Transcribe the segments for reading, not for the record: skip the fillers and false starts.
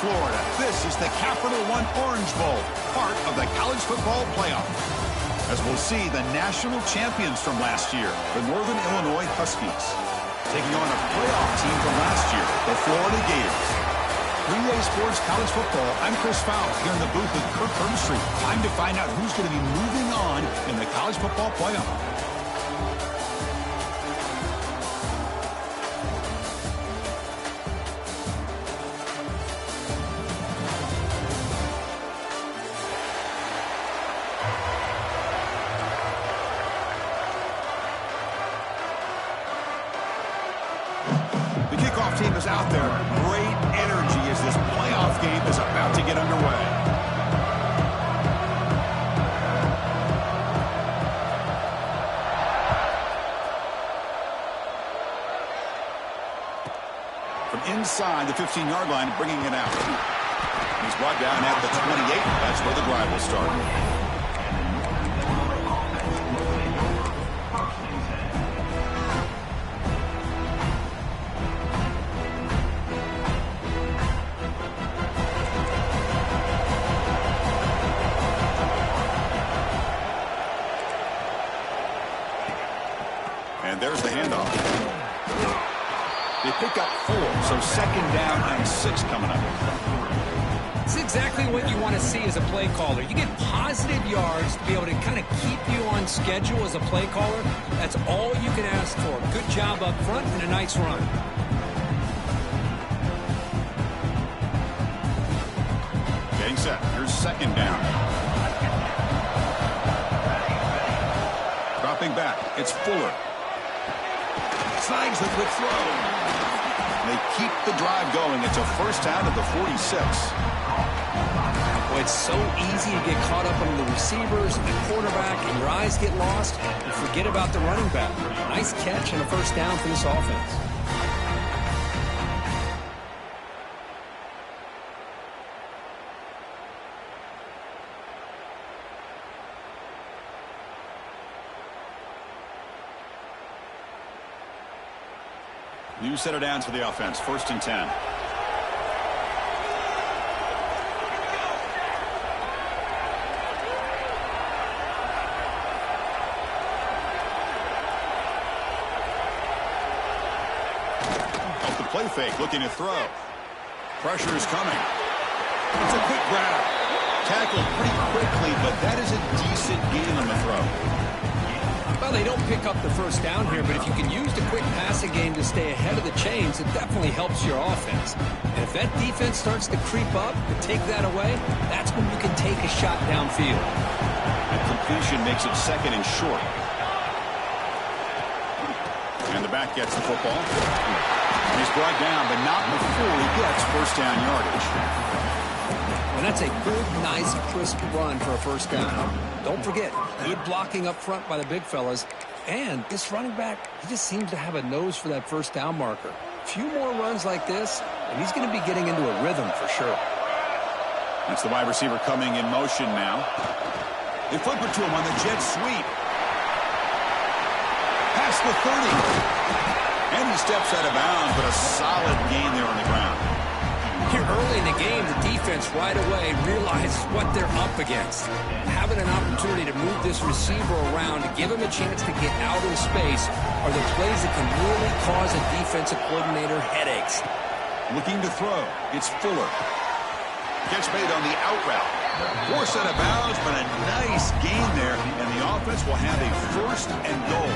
Florida. This is the Capital One Orange Bowl, part of the college football playoff. As we'll see the national champions from last year, the Northern Illinois Huskies, taking on a playoff team from last year, the Florida Gators. 3A Sports College Football, I'm Chris Fowler here in the booth with Kirk Herbstreit. Time to find out who's going to be moving on in the college football playoff. Team is out there. Great energy as this playoff game is about to get underway. From inside the 15-yard line, bringing it out. He's brought down at the 28. That's where the drive will start. And there's the handoff. They pick up 4, so second down and 6 coming up. It's exactly what you want to see as a play caller. You get positive yards to be able to kind of keep you on schedule as a play caller. That's all you can ask for. Good job up front and a nice run. Getting set. Here's second down. Dropping back. It's Fuller. Signs the quick throw. They keep the drive going. It's a first down at the 46. Well, it's so easy to get caught up on the receivers and the quarterback, and your eyes get lost. You forget about the running back. Nice catch and a first down for this offense. New center downs for the offense. First and 10. Off the play fake, looking to throw. Pressure is coming. It's a quick grab. Tackled pretty quickly, but that is a decent gain on the throw. Well, they don't pick up the first down here, but if you can use the quick passing game to stay ahead of the chains, it definitely helps your offense. And if that defense starts to creep up and take that away, that's when you can take a shot downfield. And completion makes it second and short. And the back gets the football. And he's brought down, but not before he gets first down yardage. And that's a good, nice, crisp run for a first down. Don't forget, good blocking up front by the big fellas. And this running back, he just seems to have a nose for that first down marker. A few more runs like this, and he's going to be getting into a rhythm for sure. That's the wide receiver coming in motion now. They flip it to him on the jet sweep. Past the 30. And he steps out of bounds, but a solid gain there on the ground. Here early in the game, the defense right away realizes what they're up against. Having an opportunity to move this receiver around to give him a chance to get out in space are the plays that can really cause a defensive coordinator headaches. Looking to throw. It's Fuller. Gets made on the out route. Forced out of bounds, but a nice gain there, and the offense will have a first and goal.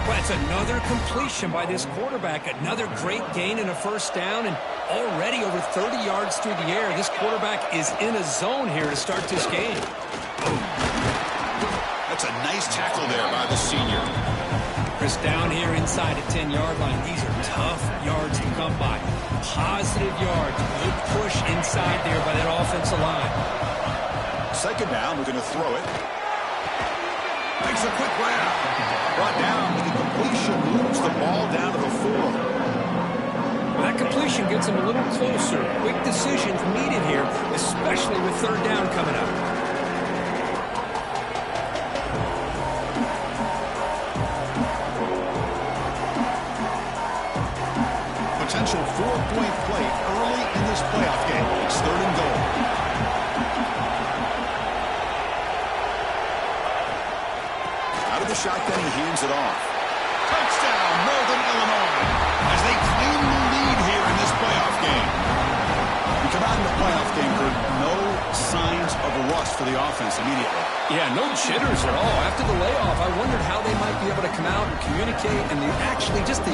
Well, that's another completion by this quarterback. Another great gain in a first down, and already over 30 yards through the air. This quarterback is in a zone here to start this game. That's a nice tackle there by the senior. Chris, down here inside the 10-yard line, these are tough yards to come by. Positive yards. Good push inside there by that offensive line. Second down, we're going to throw it. Makes a quick grab. Brought down with the completion, moves the ball down to the 4. Well, that completion gets him a little closer. Quick decisions needed here, especially with third down coming up. Potential 4-point play early in this playoff game. It's 3rd and goal. Out of the shotgun, he hands it off. Touchdown, Northern Illinois, as they claim the lead here in this playoff game. We come out in the playoff game for no signs of a rust for the offense immediately. Yeah, no jitters at all. After the layoff, I wondered how they might be able to come out and communicate, and actually just the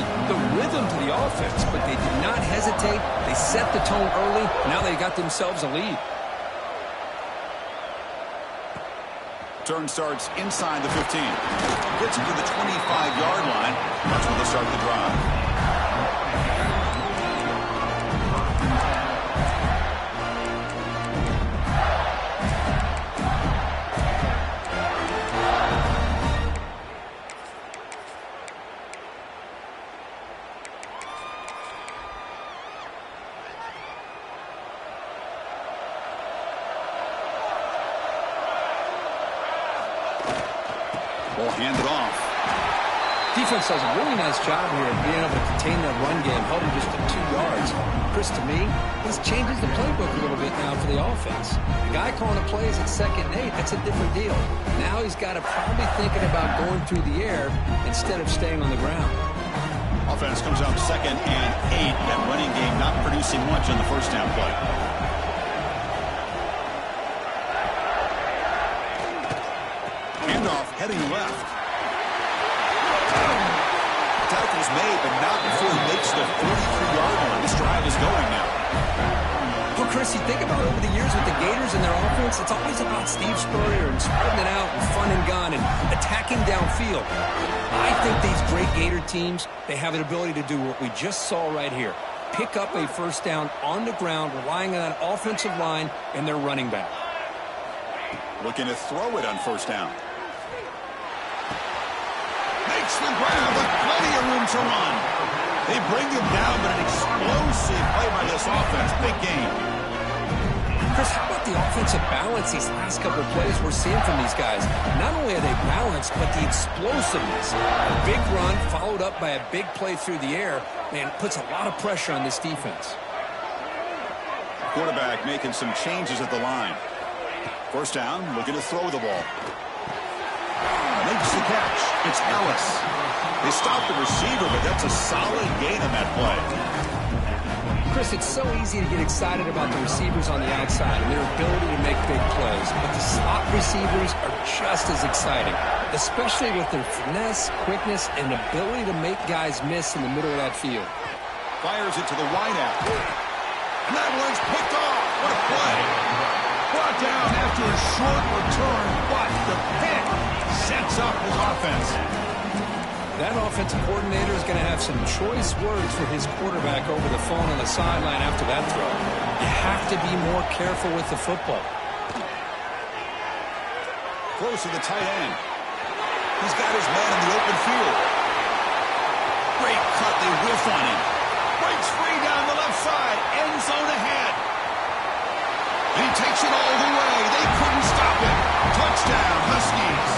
rhythm to the offense. But they did not hesitate. They set the tone early. Now they got themselves a lead. Turn starts inside the 15. Gets him to the 25-yard line. That's where they start the drive. Ball handed off. Defense does a really nice job here of being able to contain that run game, held him just to 2 yards. Chris, to me, this changes the playbook a little bit now for the offense. The guy calling the plays at 2nd and 8, that's a different deal. Now he's got to probably thinking about going through the air instead of staying on the ground. Offense comes out 2nd and 8. That running game not producing much on the first down play. Handoff heading left. Tackle's made, but not before he makes the 43-yard line. This drive is going now. Well, Chris, you think about over the years with the Gators and their offense, it's always about Steve Spurrier and spreading it out and fun and gun and attacking downfield. I think these great Gator teams, they have an ability to do what we just saw right here. Pick up a first down on the ground, relying on that offensive line and their running back. Looking to throw it on first down. Makes the grab with plenty of room to run. They bring him down, but an explosive play by this offense. Big game. Chris, how about the offensive balance these last couple of plays we're seeing from these guys? Not only are they balanced, but the explosiveness. A big run followed up by a big play through the air, man, puts a lot of pressure on this defense. Quarterback making some changes at the line. First down, looking to throw the ball. Makes the catch. It's Ellis. They stop the receiver, but that's a solid gain on that play. Chris, it's so easy to get excited about the receivers on the outside and their ability to make big plays, but the slot receivers are just as exciting, especially with their finesse, quickness, and ability to make guys miss in the middle of that field. Fires it to the wideout. And that one's picked off. What a play. Brought down after a short return, but the pick sets up his offense. That offensive coordinator is going to have some choice words for his quarterback over the phone on the sideline after that throw. You have to be more careful with the football. Close to the tight end. He's got his man in the open field. Great cut. They whiff on him. Breaks free down the left side. End zone ahead. And he takes it all the way. They couldn't stop him. Touchdown, Huskies.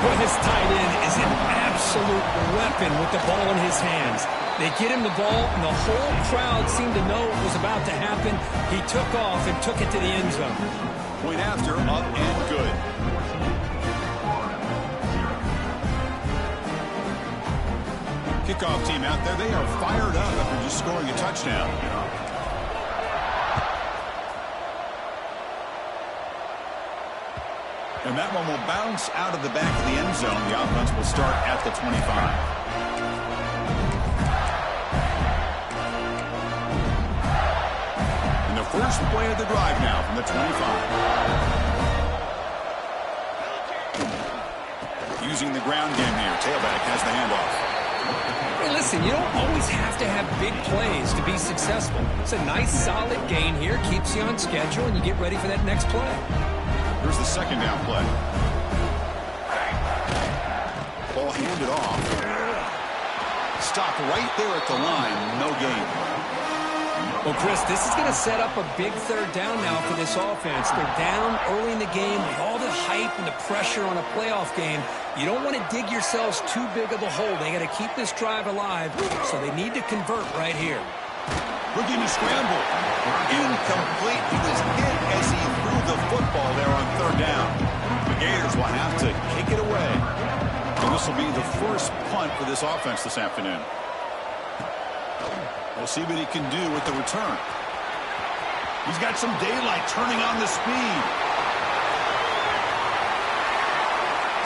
Well, this tight end is an absolute weapon with the ball in his hands. They get him the ball, and the whole crowd seemed to know what was about to happen. He took off and took it to the end zone. Point after, up and good. Kickoff team out there, they are fired up after just scoring a touchdown. And that one will bounce out of the back of the end zone. The offense will start at the 25. And the first play of the drive now from the 25. Using the ground game here. Tailback has the handoff. Hey, listen, you don't always have to have big plays to be successful. It's a nice, solid gain here. Keeps you on schedule, and you get ready for that next play. Here's the second down play. Ball handed off. Stop right there at the line. No gain. Well, Chris, this is going to set up a big third down now for this offense. They're down early in the game with all the hype and the pressure on a playoff game. You don't want to dig yourselves too big of a hole. They got to keep this drive alive, so they need to convert right here. Looking to scramble. Incomplete. He was hit as he threw the football there on third down. The Gators will have to kick it away. And this will be the first punt for this offense this afternoon. We'll see what he can do with the return. He's got some daylight turning on the speed.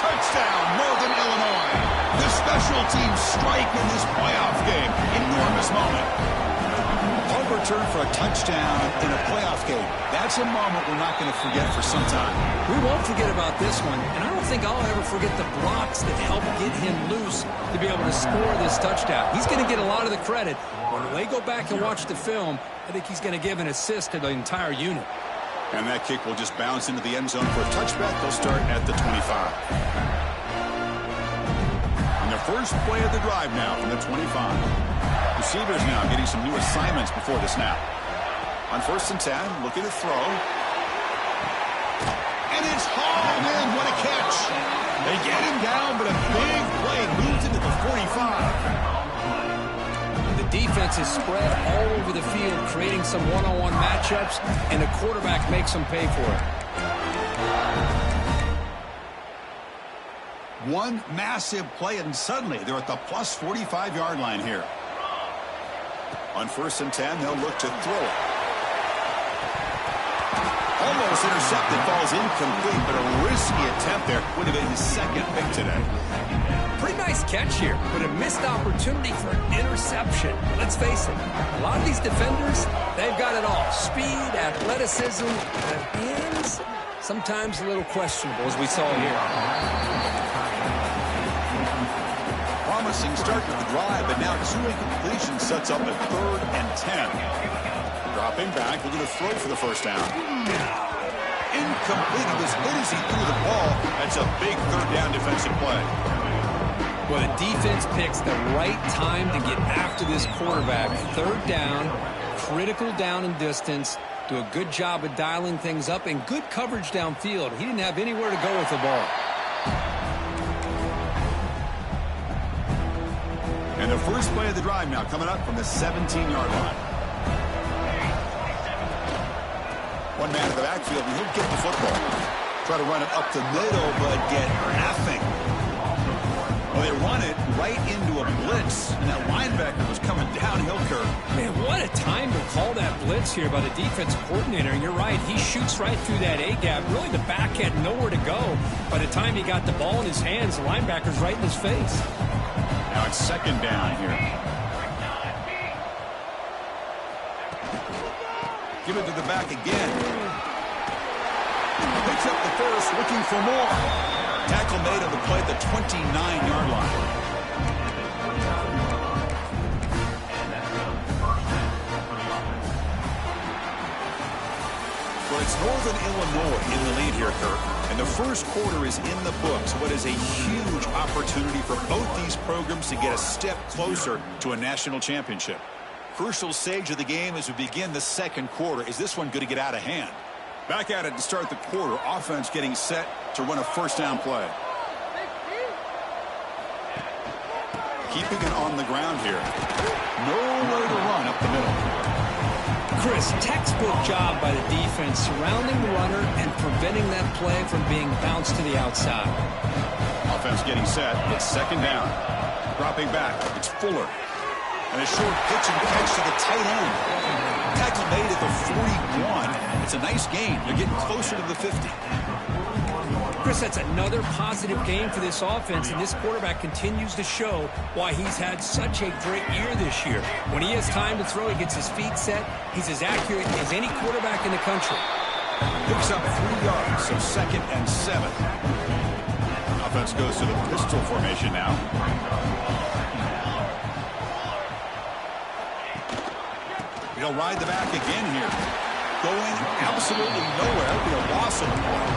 Touchdown, Northern Illinois. The special teams strike in this playoff game. Enormous moment. Punt return for a touchdown in a playoff game. That's a moment we're not going to forget for some time. We won't forget about this one, and I don't think I'll ever forget the blocks that helped get him loose to be able to score this touchdown. He's going to get a lot of the credit. When they go back and watch the film, I think he's going to give an assist to the entire unit. And that kick will just bounce into the end zone for a touchback. They'll start at the 25. And the first play of the drive now from the 25. Receivers now getting some new assignments before the snap. On 1st and 10, looking to throw. And it's hauled in. What a catch. They get him down, but a big play moves into the 45. The defense is spread all over the field, creating some one-on-one matchups, and the quarterback makes them pay for it. One massive play, and suddenly they're at the plus 45-yard line here. On 1st and 10, they'll look to throw it. Almost intercepted, falls incomplete, but a risky attempt there. Would have been his second pick today. Pretty nice catch here, but a missed opportunity for an interception. Let's face it, a lot of these defenders, they've got it all. Speed, athleticism, but hands, sometimes a little questionable, as we saw here. Promising start to the drive, but now 2 incompletions sets up a 3rd and 10. Dropping back, looking to throw for the first down. Incomplete. He was hit as he threw the ball. That's a big 3rd down defensive play. Well, the defense picks the right time to get after this quarterback. 3rd down, critical down and distance. Do a good job of dialing things up and good coverage downfield. He didn't have anywhere to go with the ball. And the first play of the drive now coming up from the 17-yard line. One man in the backfield, and he'll get the football. Try to run it up the middle, but get nothing. Well, they run it right into a blitz, and that linebacker was coming downhill curve. Man, what a time to call that blitz here by the defensive coordinator. And you're right, he shoots right through that A-gap. Really, the back had nowhere to go. By the time he got the ball in his hands, the linebacker's right in his face. Now it's 2nd down here. Give it to the back again. Picks up the first, looking for more. Tackle made on the play at the 29-yard line. Well, it's Northern Illinois in the lead here, Kirk. And the first quarter is in the books. What is a huge opportunity for both these programs to get a step closer to a national championship. Crucial stage of the game as we begin the second quarter. Is this one going to get out of hand? Back at it to start the quarter. Offense getting set to run a first down play. Keeping it on the ground here. Nowhere to run up the middle. Chris, textbook job by the defense surrounding the runner and preventing that play from being bounced to the outside. Offense getting set. It's 2nd down. Dropping back. It's Fuller. And a short pitch and catch to the tight end. Tackle made at the 41. It's a nice gain. They're getting closer to the 50. Chris, that's another positive game for this offense, and this quarterback continues to show why he's had such a great year this year. When he has time to throw, he gets his feet set. He's as accurate as any quarterback in the country. Picks up 3 yards, so 2nd and 7. Offense goes to the pistol formation now. He'll ride the back again here. Going absolutely nowhere. That'll be a loss of the ball.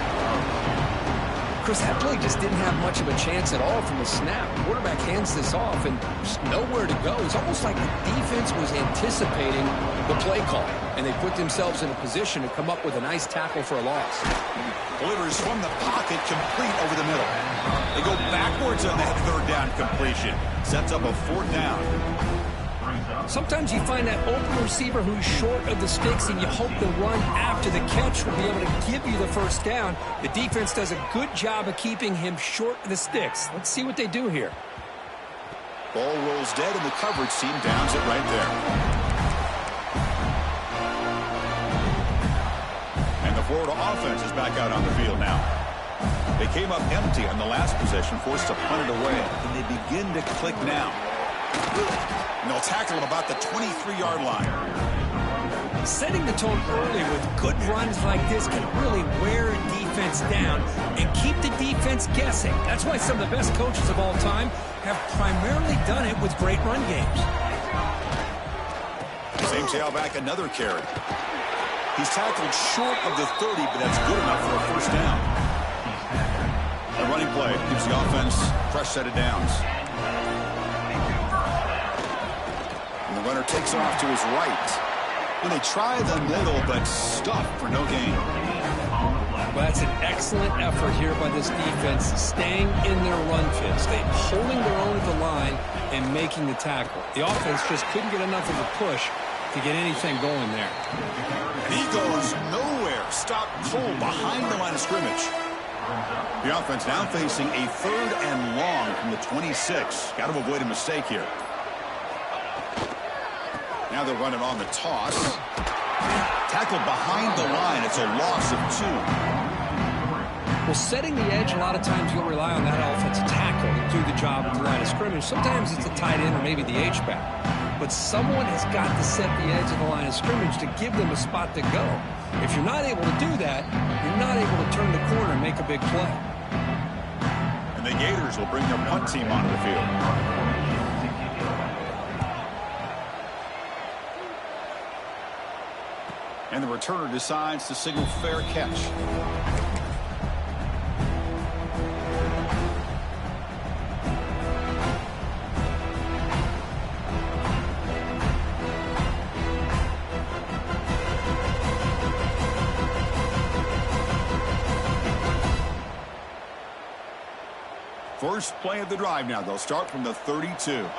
Chris, that play just didn't have much of a chance at all from the snap. The quarterback hands this off and just nowhere to go. It's almost like the defense was anticipating the play call, and they put themselves in a position to come up with a nice tackle for a loss. Delivers from the pocket, complete over the middle. They go backwards on that 3rd down completion. Sets up a 4th down. Sometimes you find that open receiver who's short of the sticks, and you hope the run after the catch will be able to give you the first down. The defense does a good job of keeping him short of the sticks. Let's see what they do here. Ball rolls dead, and the coverage team downs it right there. And the Florida offense is back out on the field now. They came up empty on the last possession, forced to punt it away, and they begin to click now. And they'll tackle him about the 23-yard line. Setting the tone early with good runs like this can really wear a defense down and keep the defense guessing. That's why some of the best coaches of all time have primarily done it with great run games. Same tailback, another carry. He's tackled short of the 30, but that's good enough for a first down. A running play gives the offense a fresh set of downs. And the runner takes off to his right. And they try the middle, but stuffed for no gain. Well, that's an excellent effort here by this defense, staying in their run fits. They holding their own at the line and making the tackle. The offense just couldn't get enough of a push to get anything going there. And he goes nowhere. Stopped cold behind the line of scrimmage. The offense now facing a 3rd and long from the 26. Got to avoid a mistake here. Now they're running on the toss. Tackled behind the line. It's a loss of 2. Well, setting the edge, a lot of times you'll rely on that offensive tackle to do the job at the line of scrimmage. Sometimes it's a tight end or maybe the H-back. But someone has got to set the edge of the line of scrimmage to give them a spot to go. If you're not able to do that, you're not able to turn the corner and make a big play. And the Gators will bring their punt team onto the field. And the returner decides to signal fair catch. First play of the drive now. They'll start from the 32.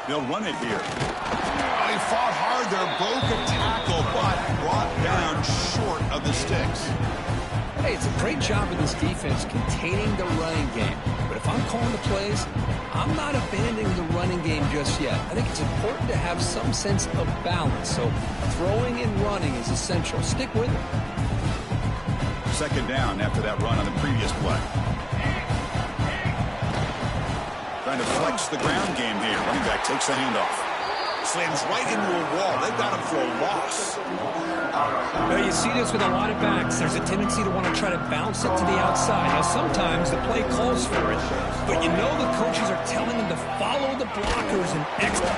They'll run it here. Oh, he fought hard there, broke a tackle, but brought down short of the sticks. Hey, it's a great job of this defense containing the running game. But if I'm calling the plays, I'm not abandoning the running game just yet. I think it's important to have some sense of balance. So throwing and running is essential. Stick with it. Second down after that run on the previous play. Trying to flex the ground game here. Running back takes the handoff. Slams right into a wall. They've got him for a loss. Well, you see this with a lot of backs. There's a tendency to want to try to bounce it to the outside. Now, sometimes the play calls for it, but you know the coaches are telling them to follow the blockers and extra.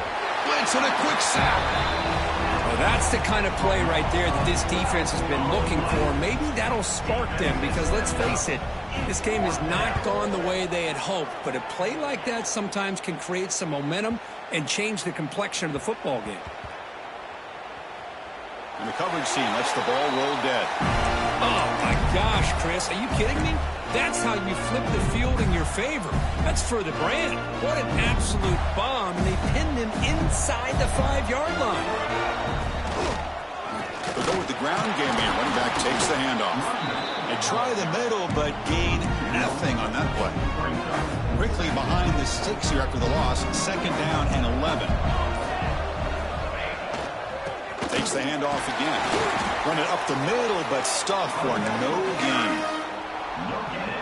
Blitz and a quick sack. Well, that's the kind of play right there that this defense has been looking for. Maybe that'll spark them because, let's face it, this game has not gone the way they had hoped. But a play like that sometimes can create some momentum and change the complexion of the football game. And the coverage team lets the ball roll dead. Oh, my gosh, Chris. Are you kidding me? That's how you flip the field in your favor. That's for the brand. What an absolute bomb. And they pinned him inside the 5-yard line. They'll go with the ground game here. Running back takes the handoff. They try the middle, but gain nothing on that play. Quickly behind the sticks here after the loss. Second down and 11. Takes the handoff again. Run it up the middle, but stuffed for no gain.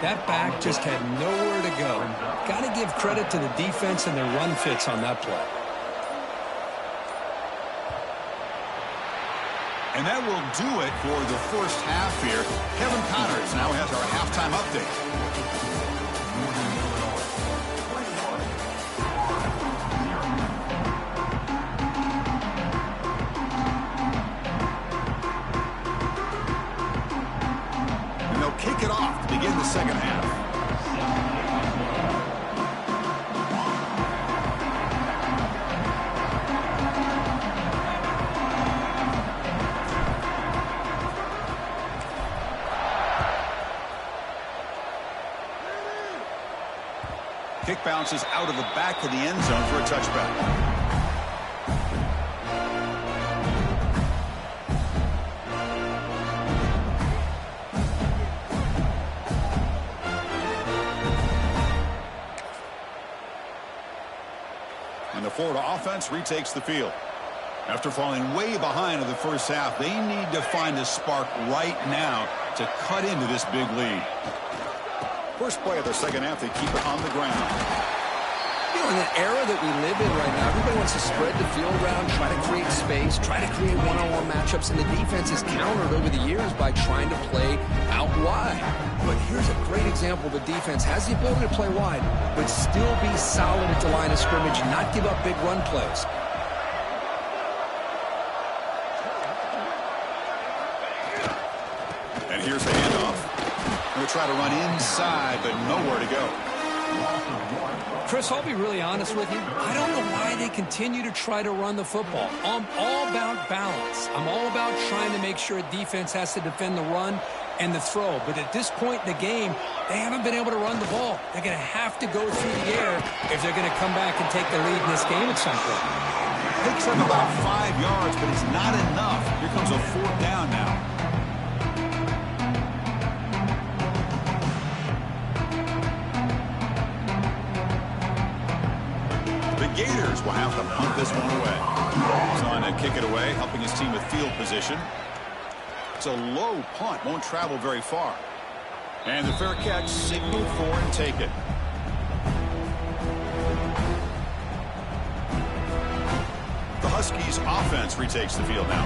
That back just had nowhere to go. Got to give credit to the defense and their run fits on that play. And that will do it for the first half here. Kevin Connors now has our halftime update. Kick it off to begin the second half. bounces out of the back of the end zone for a touchback. And the Florida offense retakes the field. After falling way behind in the first half, they need to find a spark right now to cut into this big lead. First play of the second half, they keep it on the ground. You know, in the era that we live in right now, everybody wants to spread the field around, try to create space, try to create one-on-one matchups, and the defense is countered over the years by trying to play out wide. But here's a great example. The defense has the ability to play wide, but still be solid at the line of scrimmage and not give up big run plays. And here's the handoff. Going to try to run inside, but nowhere to go. Chris, I'll be really honest with you. I don't know why they continue to try to run the football. I'm all about balance. I'm all about trying to make sure a defense has to defend the run and the throw. But at this point in the game, they haven't been able to run the ball. They're going to have to go through the air if they're going to come back and take the lead in this game at some point. Picks up about 5 yards, but it's not enough. Here comes a fourth down now. The Gators will have to punt this one away. He's on to kick it away, helping his team with field position. It's a low punt, won't travel very far. And the fair catch signaled for and taken. The Huskies offense retakes the field now.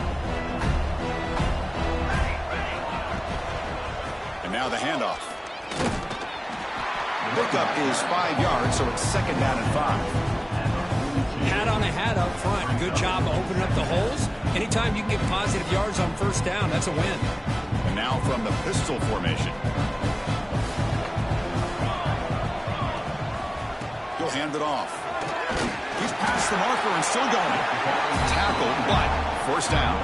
And now the handoff. Pickup is 5 yards, so it's second down and 5. Hat on a hat up front. Good job of opening up the holes. Anytime you can get positive yards on first down, that's a win. And now from the pistol formation. He'll hand it off. He's past the marker and still going. Tackle, but first down.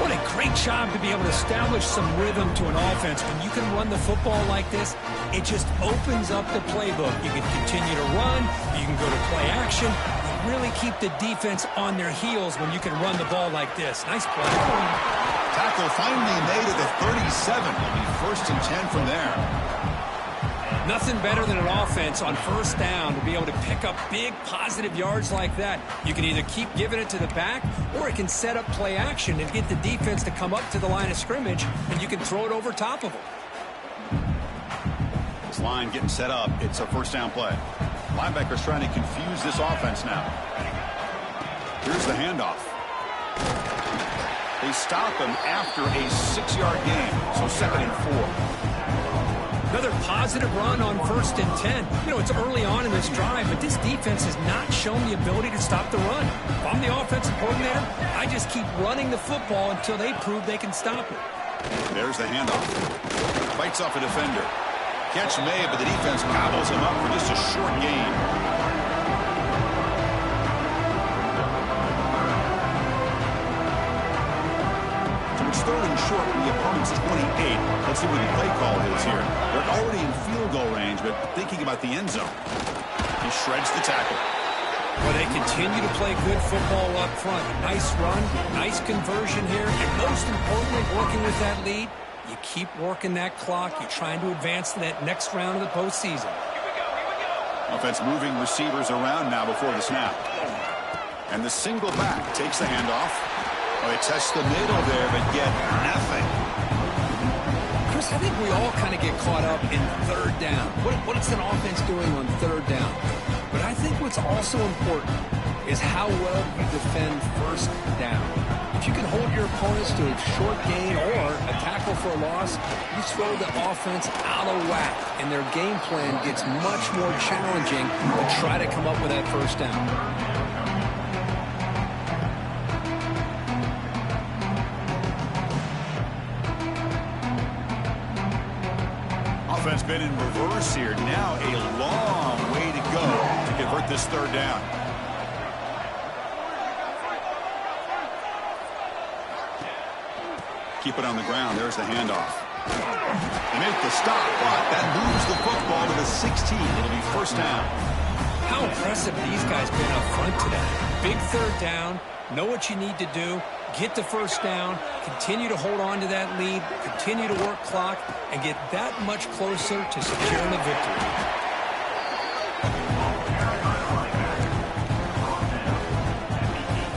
What a great job to be able to establish some rhythm to an offense. When you can run the football like this, it just opens up the playbook. You can continue to run. You can go to play action. You really keep the defense on their heels when you can run the ball like this. Nice play. Tackle finally made at the 37. It'll be first and 10 from there. Nothing better than an offense on first down to be able to pick up big positive yards like that. You can either keep giving it to the back, or it can set up play action and get the defense to come up to the line of scrimmage, and you can throw it over top of them. This line getting set up. It's a first down play. Linebackers trying to confuse this offense now. Here's the handoff. They stop him after a 6-yard gain, so second and 4. Another positive run on first and 10. You know, it's early on in this drive, but this defense has not shown the ability to stop the run. If I'm the offensive coordinator, I just keep running the football until they prove they can stop it. There's the handoff. Fights off a defender. Catch made, but the defense gobbles him up for just a short gain. It's third and short from the opponent's 28. Let's see what the play call is here. They're already in field goal range, but thinking about the end zone. He shreds the tackle. Well, they continue to play good football up front. Nice run, nice conversion here, and most importantly, working with that lead, you keep working that clock. You're trying to advance to that next round of the postseason. Offense moving receivers around now before the snap. And the single back takes the handoff. Well, they test the middle there, but get nothing. Chris, I think we all kind of get caught up in third down. What is an offense doing on third down? But I think what's also important is how well you defend first down. If you can hold your opponents to a short gain or a tackle for a loss, you throw the offense out of whack, and their game plan gets much more challenging to try to come up with that first down. Offense been in reverse here. Now a long way to go to convert this third down. Keep it on the ground. There's the handoff. They make the stop, but that moves the football to the 16. It'll be first down. How impressive these guys been up front today. Big third down. Know what you need to do. Get the first down. Continue to hold on to that lead. Continue to work clock. And get that much closer to securing a victory.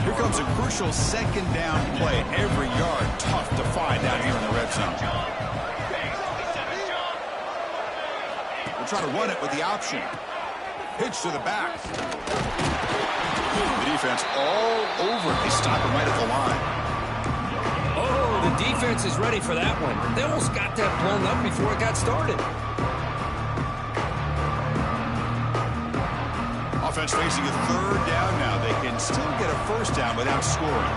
Here comes a crucial second down play. Every yard tough to find down here in the red zone. We'll try to run it with the option. Pitch to the back. The defense all over. They stop him right at the line. Oh, the defense is ready for that one. They almost got that blown up before it got started. Offense facing a third down now. They can still get a first down without scoring.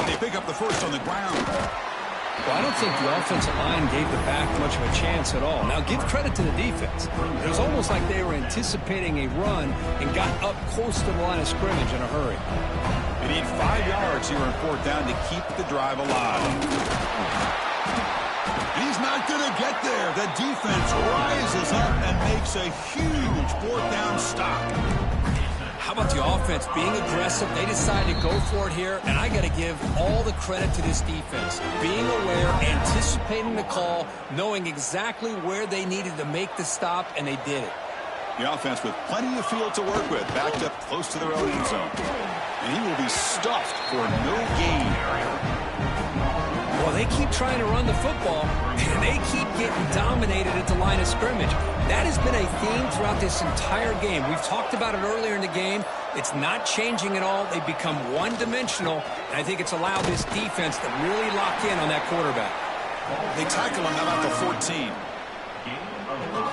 They pick up the first on the ground. Well, I don't think the offensive line gave the back much of a chance at all. Now, give credit to the defense. It was almost like they were anticipating a run and got up close to the line of scrimmage in a hurry. They need 5 yards here on fourth down to keep the drive alive. He's not going to get there. The defense rises up and makes a huge fourth down stop. How about the offense being aggressive? They decided to go for it here, and I got to give all the credit to this defense. Being aware, anticipating the call, knowing exactly where they needed to make the stop, and they did it. The offense with plenty of field to work with, backed up close to their own end zone. And he will be stuffed for no gain. Well, they keep trying to run the football, and they keep getting dominated at the line of scrimmage. That has been a theme throughout this entire game. We've talked about it earlier in the game. It's not changing at all. They've become one-dimensional, and I think it's allowed this defense to really lock in on that quarterback. They tackle him now at the 14.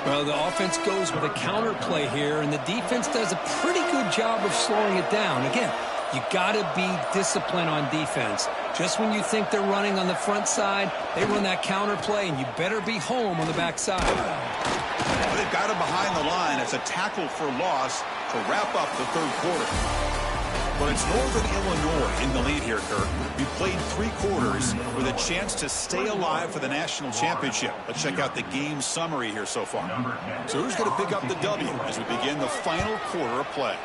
Well, the offense goes with a counter play here, and the defense does a pretty good job of slowing it down. Again, you got to be disciplined on defense. Just when you think they're running on the front side, they run that counter play, and you better be home on the back side. Well, they've got him behind the line. It's a tackle for loss to wrap up the third quarter. But it's Northern Illinois in the lead here, Kirk. We played 3 quarters with a chance to stay alive for the national championship. Let's check out the game summary here so far. So who's going to pick up the W as we begin the final quarter of play?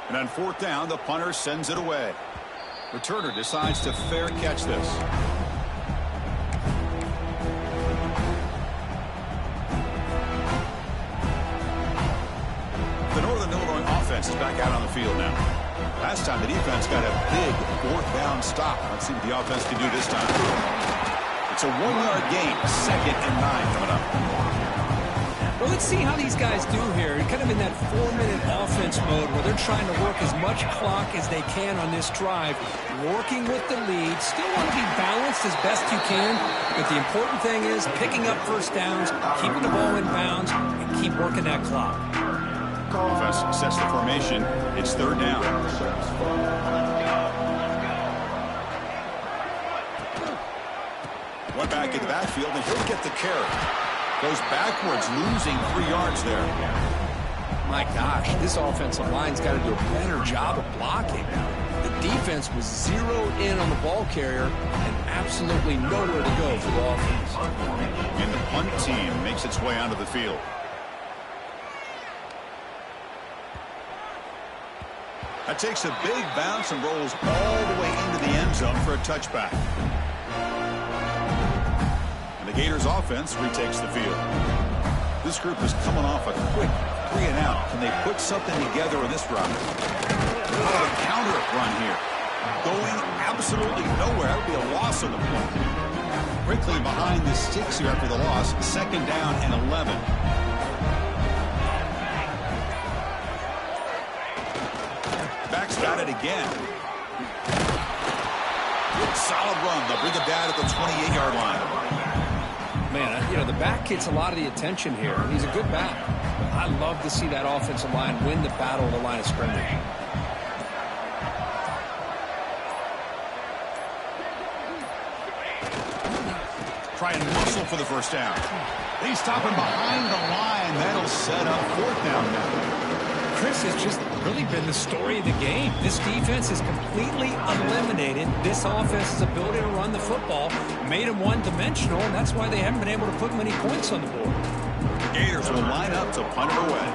And on fourth down, the punter sends it away. Returner decides to fair catch this. The Northern Illinois offense is back out on the field now. Last time the defense got a big fourth down stop. Let's see what the offense can do this time. It's a 1-yard gain, 2nd and 9 coming up. Well, let's see how these guys do here. Kind of in that 4-minute offense mode where they're trying to work as much clock as they can on this drive, working with the lead. Still want to be balanced as best you can, but the important thing is picking up first downs, keeping the ball in bounds, and keep working that clock. Offense sets the formation. It's third down. One back in the backfield, and he'll get the carry. Goes backwards, losing 3 yards there. My gosh, this offensive line's got to do a better job of blocking. The defense was zeroed in on the ball carrier and absolutely nowhere to go for the offense. And the punt team makes its way onto the field. That takes a big bounce and rolls all the way into the end zone for a touchback. And the Gators offense retakes the field. This group is coming off a quick 3 and out. Can they put something together in this drive? Oh, a counter run here. Going absolutely nowhere. That would be a loss on the play. Quickly behind the sticks here after the loss. 2nd down and 11. Back's got it again. Solid run. They'll bring it down at the 28-yard line. Man, you know, the back gets a lot of the attention here. He's a good back. I love to see that offensive line win the battle of the line of scrimmage. Try and muscle for the first down. They stop him behind the line. That'll set up fourth down now. Chris, has just really been the story of the game. This defense has completely eliminated this offense's ability to run the football, made them one-dimensional, and that's why they haven't been able to put many points on the board. The Gators will line up to punt it away.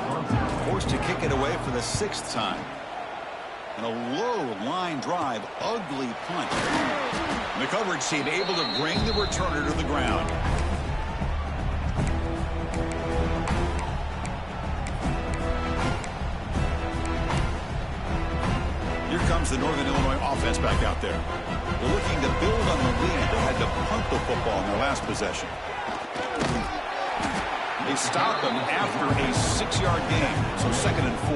Forced to kick it away for the 6th time. And a low line drive, ugly punt. And the coverage team able to bring the returner to the ground. Here comes the Northern Illinois offense back out there. They're looking to build on the lead. They had to punt the football in their last possession. They stop them after a 6-yard gain, so 2nd and 4.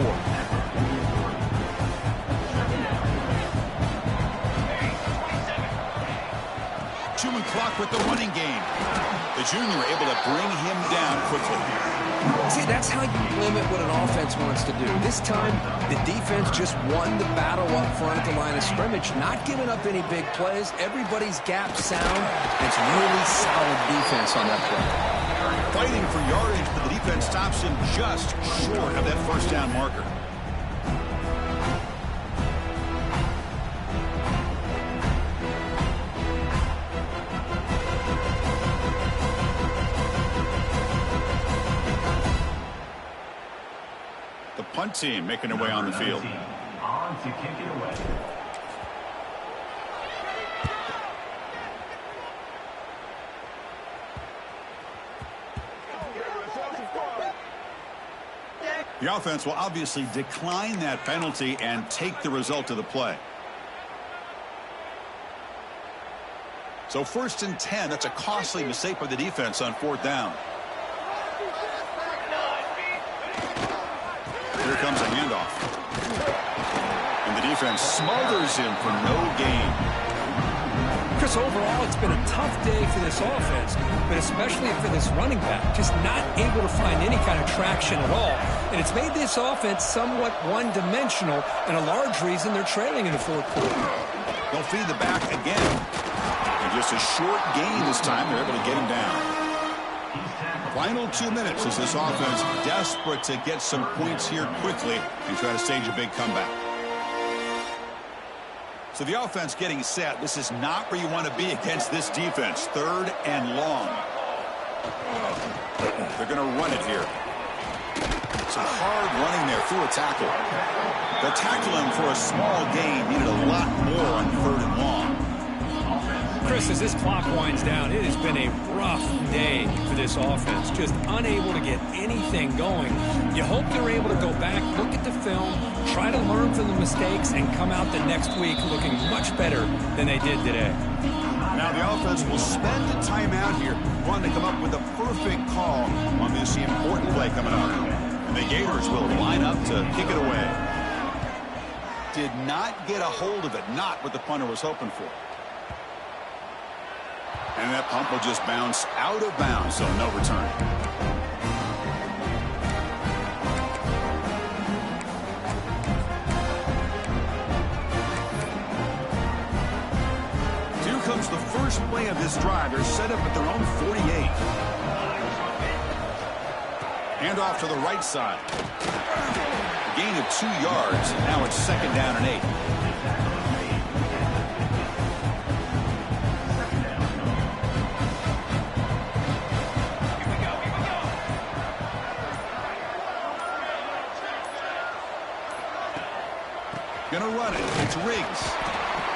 Human clock with the running game. The junior able to bring him down quickly. See, that's how you limit what an offense wants to do. This time, the defense just won the battle up front at the line of scrimmage, not giving up any big plays. Everybody's gap sound. It's really solid defense on that play. Fighting for yardage, but the defense stops him just short of that 1st down marker. The punt team making their way on the field. On to kick it away. The offense will obviously decline that penalty and take the result of the play. So 1st and 10, that's a costly mistake by the defense on 4th down. Here comes a handoff. And the defense smothers him for no gain. Chris, overall, it's been a tough day for this offense, but especially for this running back, just not able to find any kind of traction at all. And it's made this offense somewhat one-dimensional, and a large reason they're trailing in the 4th quarter. They'll feed the back again. And just a short gain this time, they're able to get him down. Final 2 minutes as this offense desperate to get some points here quickly and try to stage a big comeback. So the offense getting set. This is not where you want to be against this defense. 3rd and long. They're going to run it here. Some hard running there through a tackle. They'll tackle him for a small gain. Needed a lot more on 3rd and long. Chris, as this clock winds down, it has been a rough day for this offense. Just unable to get anything going. You hope they're able to go back, look at the film, try to learn from the mistakes, and come out the next week looking much better than they did today. Now the offense will spend a timeout here, wanting to come up with a perfect call on this important play coming up. And the Gators will line up to kick it away. Did not get a hold of it, not what the punter was hoping for. And that pump will just bounce out of bounds, so no return. Here comes the first play of this drive. They're set up at their own 48. Hand off to the right side. A gain of 2 yards. Now it's 2nd down and 8. Gonna run it. It's Riggs.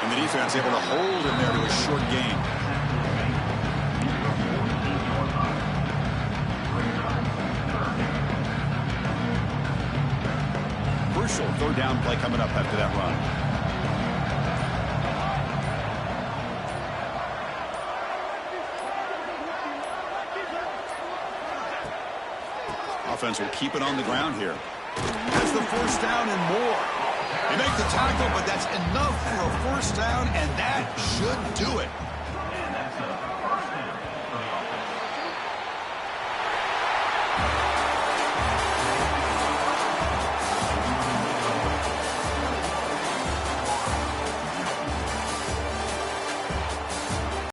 And the defense able to hold him there to a short gain. Crucial 3rd down play coming up after that run. Offense will keep it on the ground here. That's the 1st down and more. They make the tackle, but that's enough for a 1st down, and that should do it.